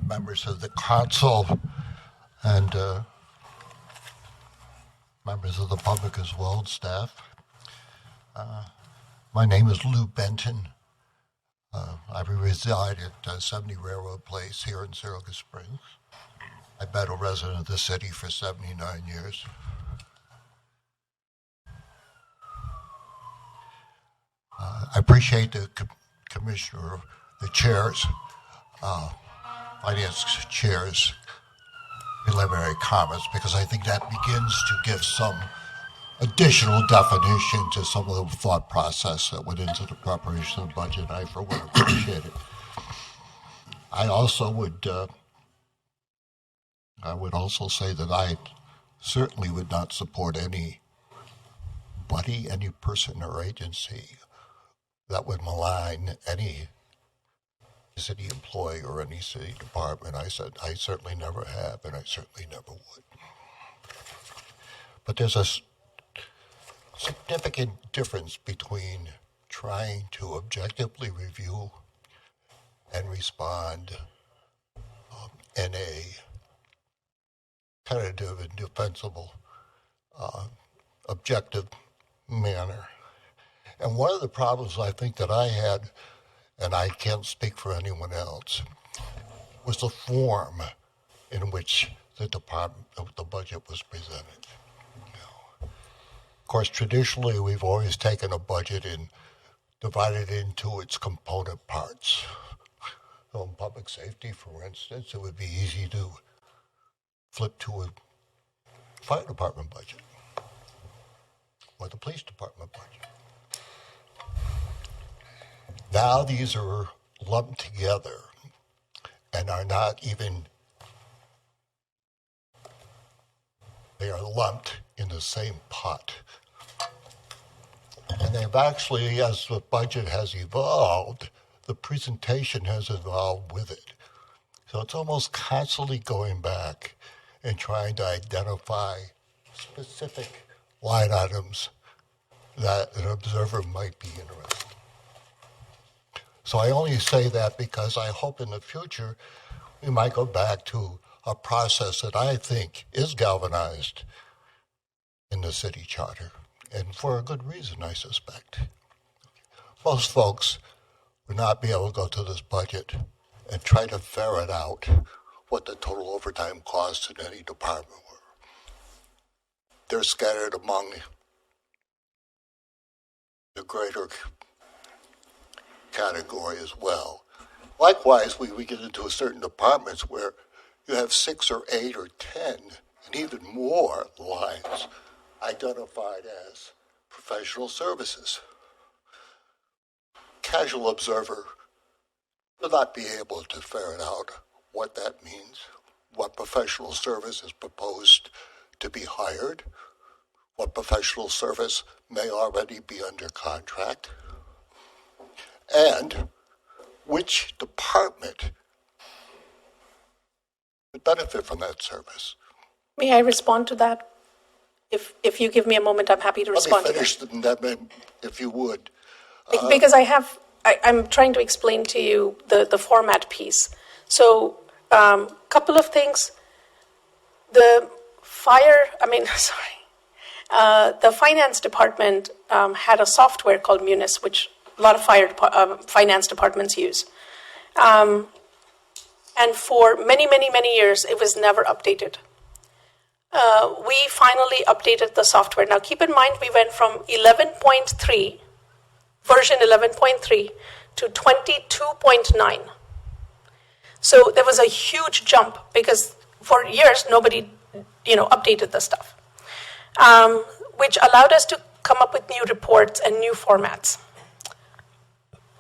members of the council, and members of the public as well, and staff. My name is Lou Benton. I reside at 70 Railroad Place here in Syracuse Springs. I've been a resident of the city for 79 years. I appreciate the commissioner, the chairs, finance chairs, preliminary comments, because I think that begins to give some additional definition to some of the thought process that went into the preparation of the budget. I, for one, appreciate it. I also would say that I certainly would not support any person or agency that would malign any city employee or any city department. I certainly never have, and I certainly never would. But there's a significant difference between trying to objectively review and respond in a tentative and defensible, objective manner. And one of the problems I think that I had, and I can't speak for anyone else, was the form in which the budget was presented. Of course, traditionally, we've always taken a budget and divided it into its component parts. So in public safety, for instance, it would be easy to flip to a fire department budget or the police department budget. Now these are lumped together and are not even, they are lumped in the same pot. And they've actually, as the budget has evolved, the presentation has evolved with it. So it's almost constantly going back and trying to identify specific line items that an observer might be interested in. So I only say that because I hope in the future we might go back to a process that I think is galvanized in the city charter, and for a good reason, I suspect. Most folks would not be able to go to this budget and try to ferret out what the total overtime costs in any department were. They're scattered among the greater category as well. Likewise, we get into certain departments where you have 6 or 8 or 10 and even more lines identified as professional services. Casual observer will not be able to ferret out what that means, what professional service is proposed to be hired, what professional service may already be under contract, and which department would benefit from that service. May I respond to that? If you give me a moment, I'm happy to respond. Let me finish that, if you would. Because I'm trying to explain to you the format piece. So, couple of things. The finance department had a software called Munis, which a lot of finance departments use. And for many, many, many years, it was never updated. We finally updated the software. Now, keep in mind, we went from 11.3, version 11.3, to 22.9. So there was a huge jump because for years, nobody, updated the stuff, which allowed us to come up with new reports and new formats.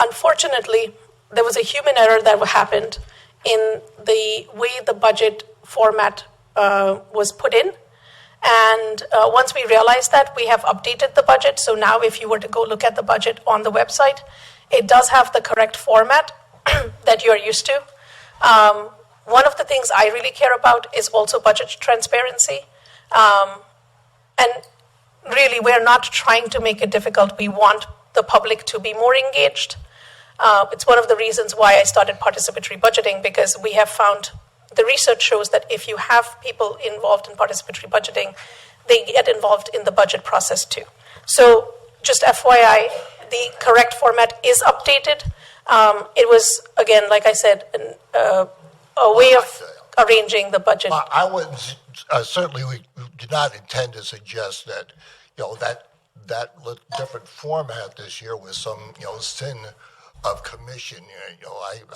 Unfortunately, there was a human error that happened in the way the budget format was put in. And once we realized that, we have updated the budget. So now if you were to go look at the budget on the website, it does have the correct format that you're used to. One of the things I really care about is also budget transparency. And really, we're not trying to make it difficult. We want the public to be more engaged. It's one of the reasons why I started participatory budgeting, because we have found the research shows that if you have people involved in participatory budgeting, they get involved in the budget process too. So just FYI, the correct format is updated. It was, again, like I said, a way of arranging the budget. I would certainly we do not intend to suggest that that different format this year was some sin of commission.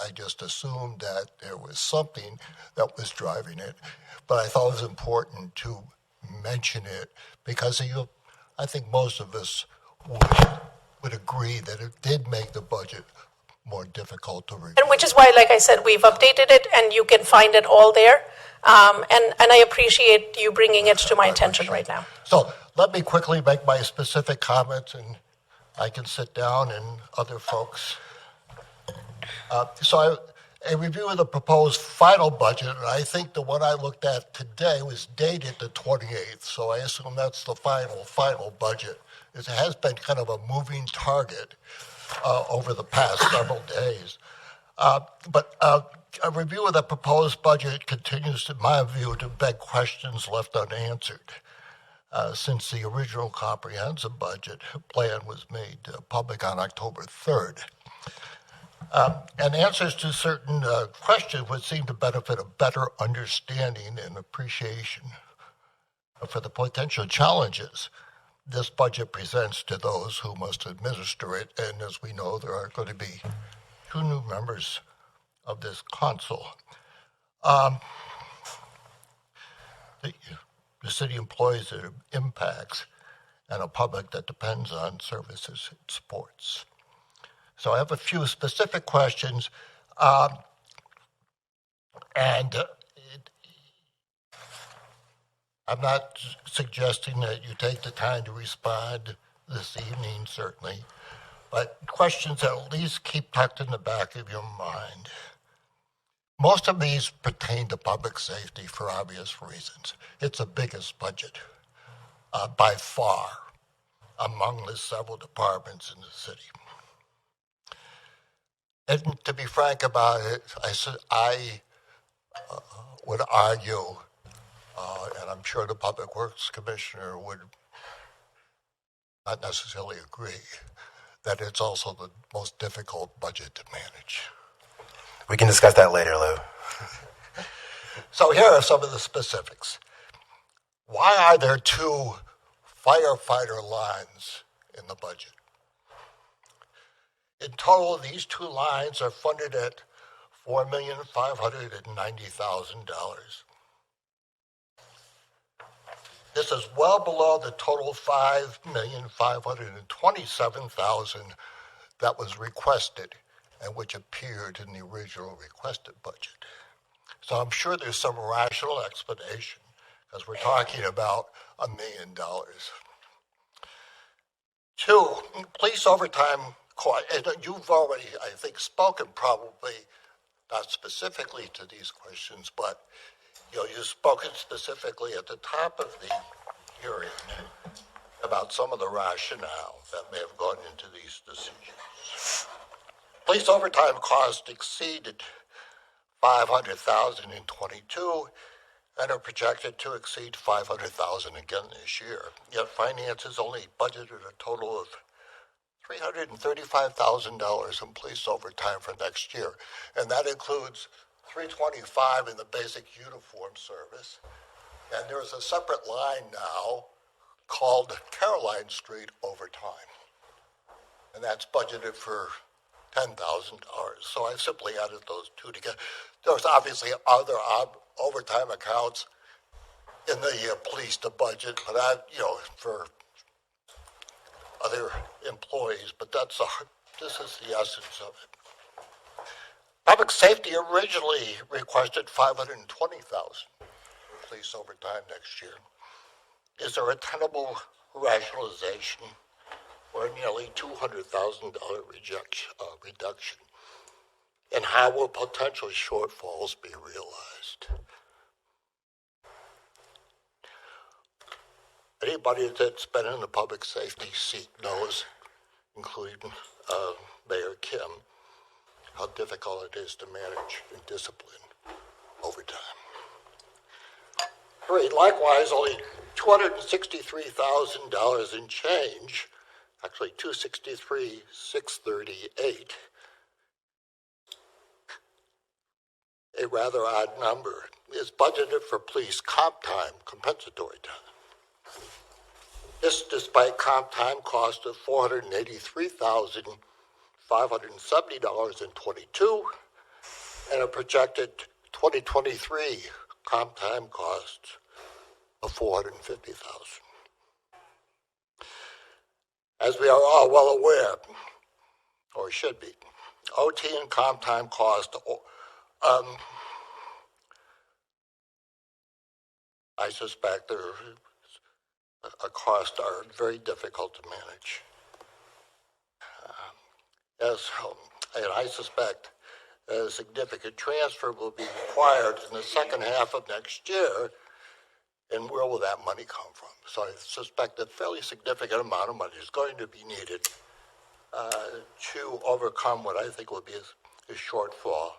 I just assumed that there was something that was driving it, but I thought it was important to mention it because I think most of us would agree that it did make the budget more difficult to review. And which is why, like I said, we've updated it, and you can find it all there. And I appreciate you bringing it to my attention right now. So let me quickly make my specific comments, and I can sit down and other folks. A review of the proposed final budget, and I think the one I looked at today was dated the 28th, so I assume that's the final budget. It has been kind of a moving target over the past several days. But a review of the proposed budget continues, in my view, to beg questions left unanswered. Since the original comprehensive budget plan was made public on October 3rd. And answers to certain questions would seem to benefit a better understanding and appreciation for the potential challenges this budget presents to those who must administer it. And as we know, there are going to be 2 new members of this council. The city employees that it impacts and a public that depends on services it supports. So I have a few specific questions, and I'm not suggesting that you take the time to respond this evening, certainly, but questions that at least keep tucked in the back of your mind. Most of these pertain to public safety for obvious reasons. It's the biggest budget by far among the several departments in the city. And to be frank about it, I would argue, and I'm sure the Public Works Commissioner would not necessarily agree, that it's also the most difficult budget to manage. We can discuss that later, Lou. So here are some of the specifics. Why are there 2 firefighter lines in the budget? In total, these 2 lines are funded at $4,590,000. This is well below the total $5,527,000 that was requested and which appeared in the original requested budget. So I'm sure there's some rational explanation, because we're talking about $1 million. 2, police overtime. And you've already, I think, spoken probably, not specifically to these questions, but you've spoken specifically at the top of the hearing about some of the rationale that may have gone into these decisions. Police overtime costs exceeded $500,000 in '22 and are projected to exceed $500,000 again this year. Yet finance has only budgeted a total of $335,000 in police overtime for next year, and that includes $325,000 in the basic uniform service. And there's a separate line now called Caroline Street overtime, and that's budgeted for $10,000. So I simply added those 2 together. There's obviously other overtime accounts in the police budget, but for other employees, but this is the essence of it. Public safety originally requested $520,000 for police overtime next year. Is there a tenable rationalization for a nearly $200,000 reduction? And how will potential shortfalls be realized? Anybody that's been in the public safety seat knows, including Mayor Kim, how difficult it is to manage and discipline over time. 3, likewise, only $263,000 in change, actually $263,638, a rather odd number, is budgeted for police comp time, compensatory time. This despite comp time cost of $483,570.22 and a projected 2023 comp time cost of $450,000. As we are all well aware, or should be, OT and comp time cost, I suspect costs are very difficult to manage. And I suspect a significant transfer will be required in the second half of next year, and where will that money come from? So I suspect a fairly significant amount of money is going to be needed to overcome what I think will be a shortfall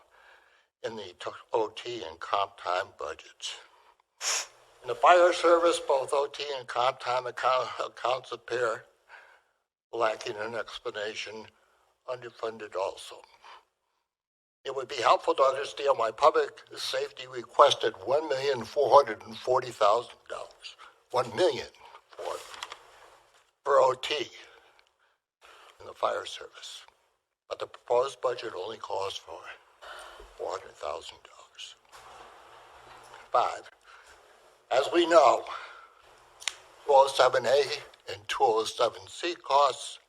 in the OT and comp time budgets. In the fire service, both OT and comp time accounts appear lacking an explanation, underfunded also. It would be helpful to understand why public safety requested $1,440,000, $1 million for OT in the fire service, but the proposed budget only calls for $400,000. 5, as we know, 207A and 207C costs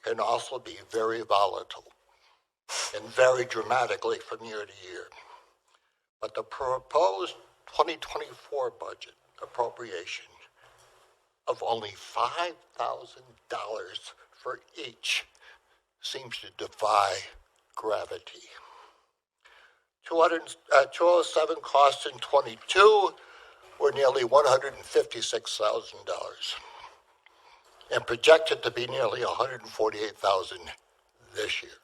can also be very volatile and vary dramatically from year to year. But the proposed 2024 budget appropriation of only $5,000 for each seems to defy gravity. 207 costs in 22 were nearly $156,000 and projected to be nearly $148,000 this year.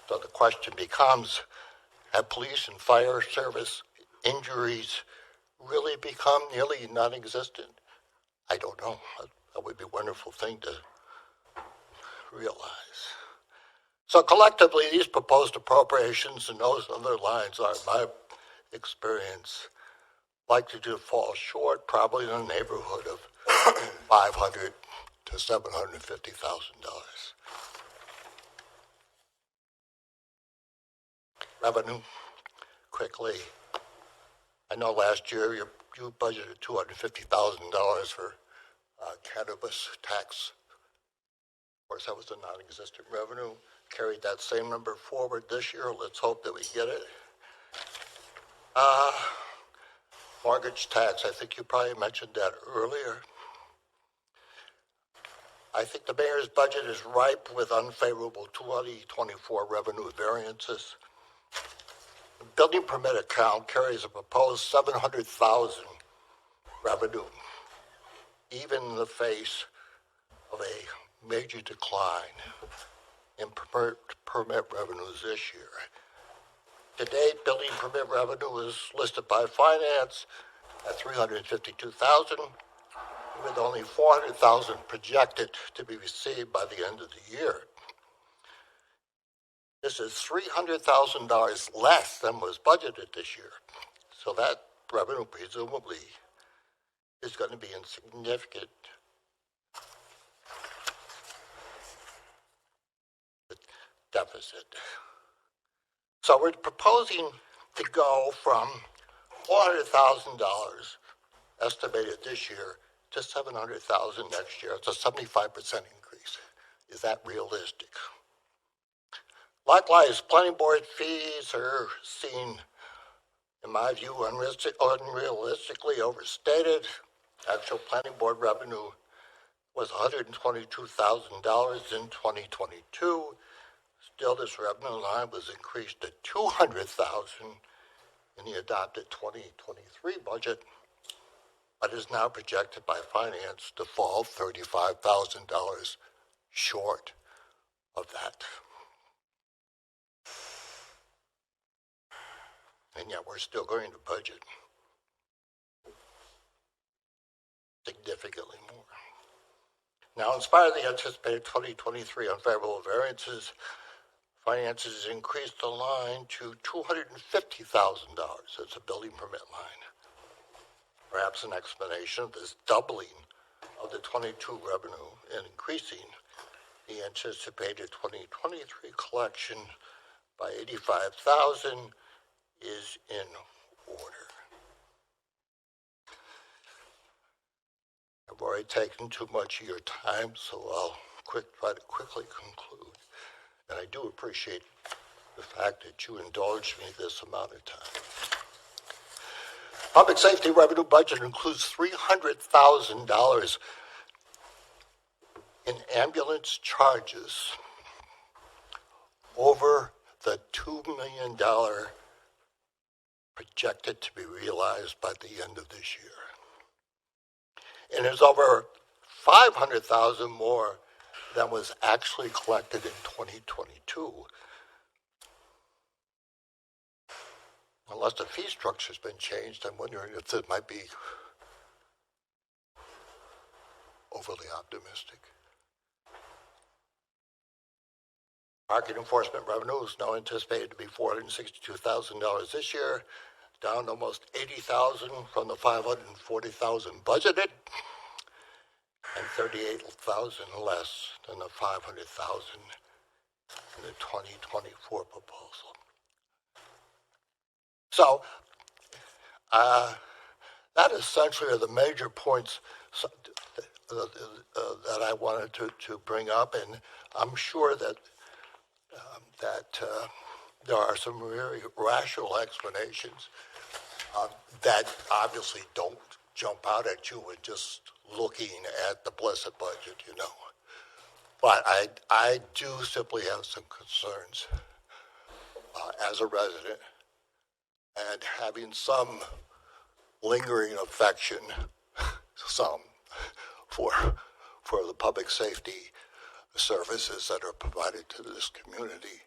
So the question becomes, have police and fire service injuries really become nearly non-existent? I don't know. That would be a wonderful thing to realize. So collectively, these proposed appropriations and those other lines are, in my experience, likely to fall short, probably in the neighborhood of $500,000 to $750,000. Revenue, quickly. I know last year you budgeted $250,000 for cannabis tax. Of course, that was a non-existent revenue. Carried that same number forward this year. Let's hope that we get it. Mortgage tax, I think you probably mentioned that earlier. I think the mayor's budget is ripe with unfavorable 2024 revenue variances. The building permit account carries a proposed $700,000 revenue, even in the face of a major decline in permit revenues this year. To date, building permit revenue is listed by finance at $352,000, with only $400,000 projected to be received by the end of the year. This is $300,000 less than was budgeted this year. So that revenue presumably is going to be in significant deficit. So we're proposing to go from $400,000 estimated this year to $700,000 next year. It's a 75% increase. Is that realistic? Likewise, planning board fees are seen, in my view, unrealistically overstated. Actual planning board revenue was $122,000 in 2022. Still, this revenue line was increased to $200,000 in the adopted 2023 budget, but is now projected by finance to fall $35,000 short of that. and yet we're still going to budget significantly more. Now, in spite of the anticipated 2023 unfavorable variances, finances increased the line to $250,000. That's a building permit line. Perhaps an explanation of this doubling of the 22 revenue and increasing the anticipated 2023 collection by $85,000 is in order. I've already taken too much of your time, so I'll try to quickly conclude. And I do appreciate the fact that you indulged me this amount of time. Public safety revenue budget includes $300,000 in ambulance charges over the $2 million projected to be realized by the end of this year. And there's over $500,000 more than was actually collected in 2022. Unless the fee structure's been changed, I'm wondering if it might be overly optimistic. Parking enforcement revenue is now anticipated to be $462,000 this year, down almost $80,000 from the $540,000 budgeted, and $38,000 less than the $500,000 in the 2024 proposal. So, that essentially are the major points that I wanted to bring up, and I'm sure that there are some very rational explanations that obviously don't jump out at you when just looking at the blessed budget, you know. But I do simply have some concerns as a resident, and having some lingering affection, for the public safety services that are provided to this community.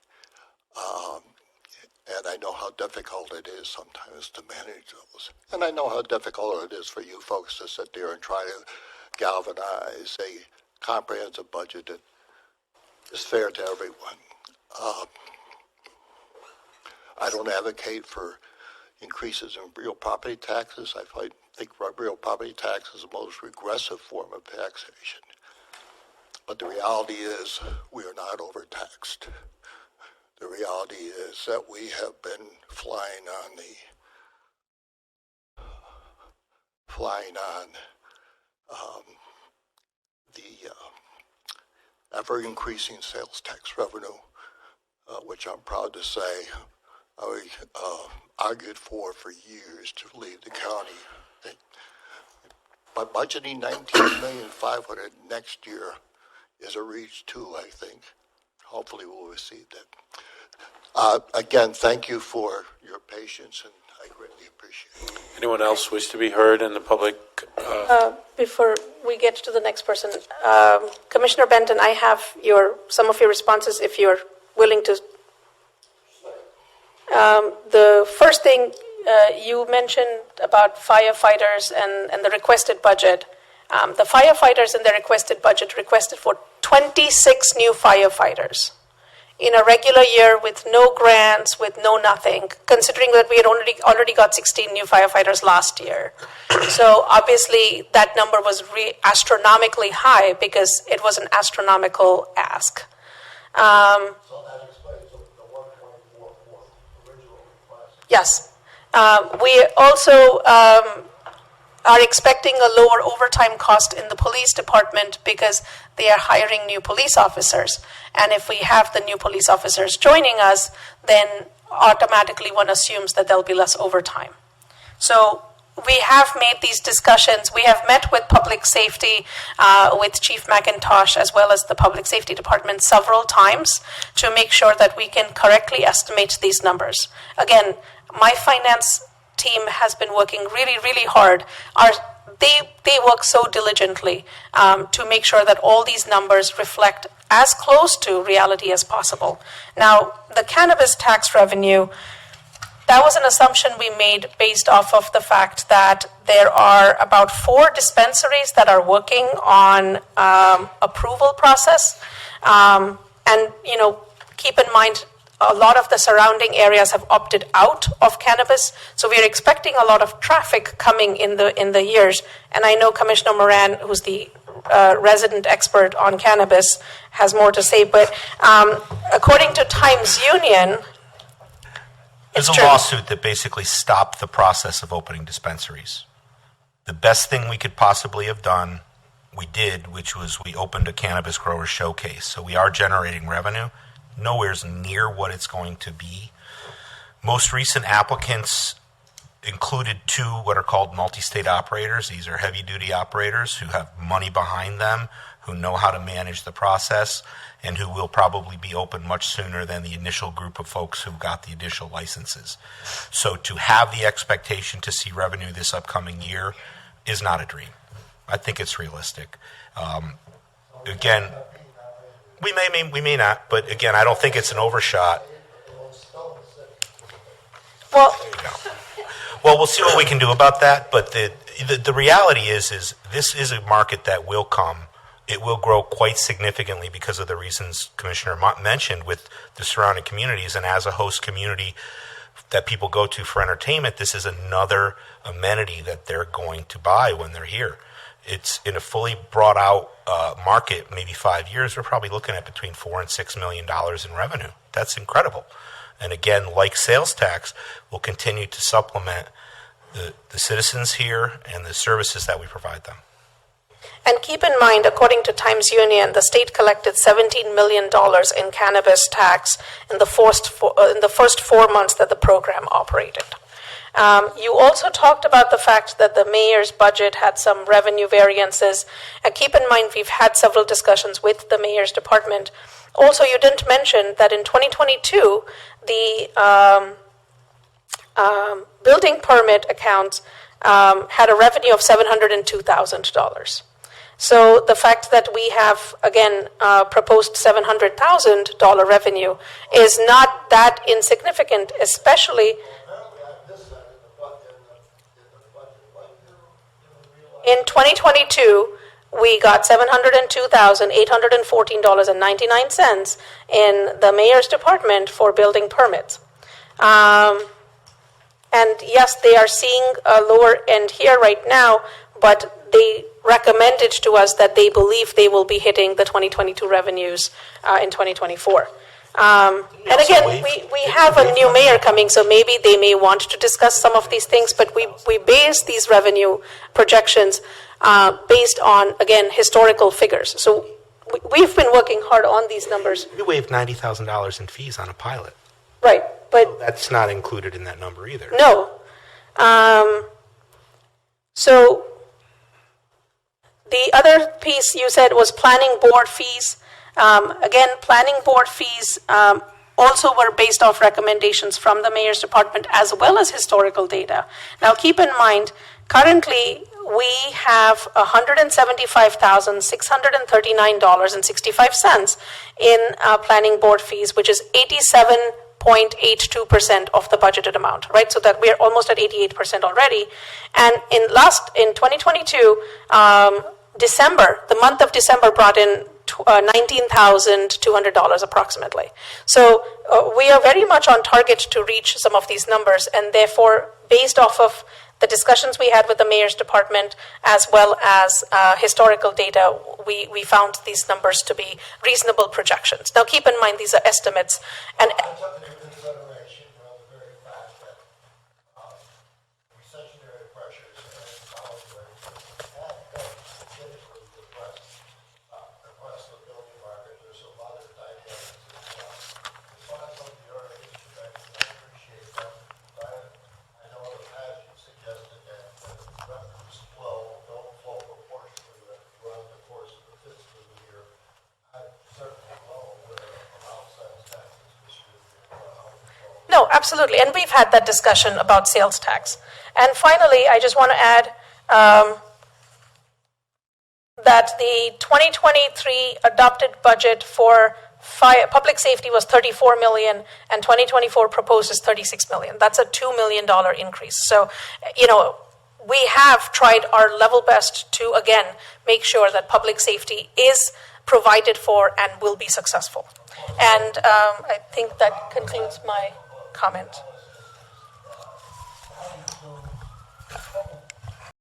And I know how difficult it is sometimes to manage those. And I know how difficult it is for you folks to sit there and try to galvanize a comprehensive budget that is fair to everyone. I don't advocate for increases in real property taxes. I think real property tax is the most regressive form of taxation. But the reality is we are not overtaxed. The reality is that we have been flying on the ever-increasing sales tax revenue, which I'm proud to say I argued for years to leave the county. By budgeting $19,500,000 next year is a reach too, I think. Hopefully we'll receive that. Again, thank you for your patience, and I greatly appreciate it. Anyone else wish to be heard in the public? Before we get to the next person, Commissioner Benton, I have some of your responses if you're willing to. The first thing you mentioned about firefighters and the requested budget. The firefighters in the requested budget requested for 26 new firefighters in a regular year with no grants, with no nothing, considering that we had already got 16 new firefighters last year. So obviously that number was astronomically high because it was an astronomical ask. So that explains the 1.44 original request. Yes. We also are expecting a lower overtime cost in the police department because they are hiring new police officers. And if we have the new police officers joining us, then automatically one assumes that there'll be less overtime. So we have made these discussions. We have met with public safety, with Chief McIntosh, as well as the public safety department several times to make sure that we can correctly estimate these numbers. Again, my finance team has been working really, really hard. They work so diligently to make sure that all these numbers reflect as close to reality as possible. Now, the cannabis tax revenue, that was an assumption we made based off of the fact that there are about 4 dispensaries that are working on approval process. And, keep in mind, a lot of the surrounding areas have opted out of cannabis, so we are expecting a lot of traffic coming in the years. And I know Commissioner Moran, who's the resident expert on cannabis, has more to say. But according to Times Union, there's a true. lawsuit that basically stopped the process of opening dispensaries. The best thing we could possibly have done, we did, which was we opened a cannabis grower showcase. So we are generating revenue. Nowhere's near what it's going to be. Most recent applicants included 2 what are called multi-state operators. These are heavy-duty operators who have money behind them, who know how to manage the process, and who will probably be open much sooner than the initial group of folks who got the initial licenses. So to have the expectation to see revenue this upcoming year is not a dream. I think it's realistic. Again, we may not, but again, I don't think it's an overshot. well, Well, we'll see what we can do about that. But the reality is this is a market that will come. It will grow quite significantly because of the reasons Commissioner mentioned with the surrounding communities. And as a host community that people go to for entertainment, this is another amenity that they're going to buy when they're here. It's in a fully brought out market, maybe 5 years, we're probably looking at between $4 and $6 million in revenue. That's incredible. And again, like sales tax, will continue to supplement the citizens here and the services that we provide them. and keep in mind, according to Times Union, the state collected $17 million in cannabis tax in the first 4 months that the program operated. You also talked about the fact that the mayor's budget had some revenue variances. And keep in mind, we've had several discussions with the mayor's department. Also, you didn't mention that in 2022, the building permit accounts had a revenue of $702,000. So the fact that we have, again, proposed $700,000 revenue is not that insignificant, especially in 2022, we got $702,814.99 in the mayor's department for building permits. And yes, they are seeing a lower end here right now, but they recommended to us that they believe they will be hitting the 2022 revenues in 2024. And again, we have a new mayor coming, so maybe they may want to discuss some of these things, but we base these revenue projections based on, again, historical figures. So we've been working hard on these numbers. We waived $90,000 in fees on a pilot. Right, but That's not included in that number either. no. So the other piece you said was planning board fees. Again, planning board fees also were based off recommendations from the mayor's department as well as historical data. Now keep in mind, currently we have $175,639.65 in planning board fees, which is 87.82% of the budgeted amount, right? So that we're almost at 88% already. And in 2022, December, the month of December brought in $19,200 approximately. So we are very much on target to reach some of these numbers, and therefore, based off of the discussions we had with the mayor's department, as well as historical data, we found these numbers to be reasonable projections. Now, keep in mind, these are estimates, and no, absolutely. And we've had that discussion about sales tax. And finally, I just want to add that the 2023 adopted budget for public safety was 34 million, and 2024 proposes 36 million. That's a $2 million increase. So, we have tried our level best to, again, make sure that public safety is provided for and will be successful. And I think that concludes my comment.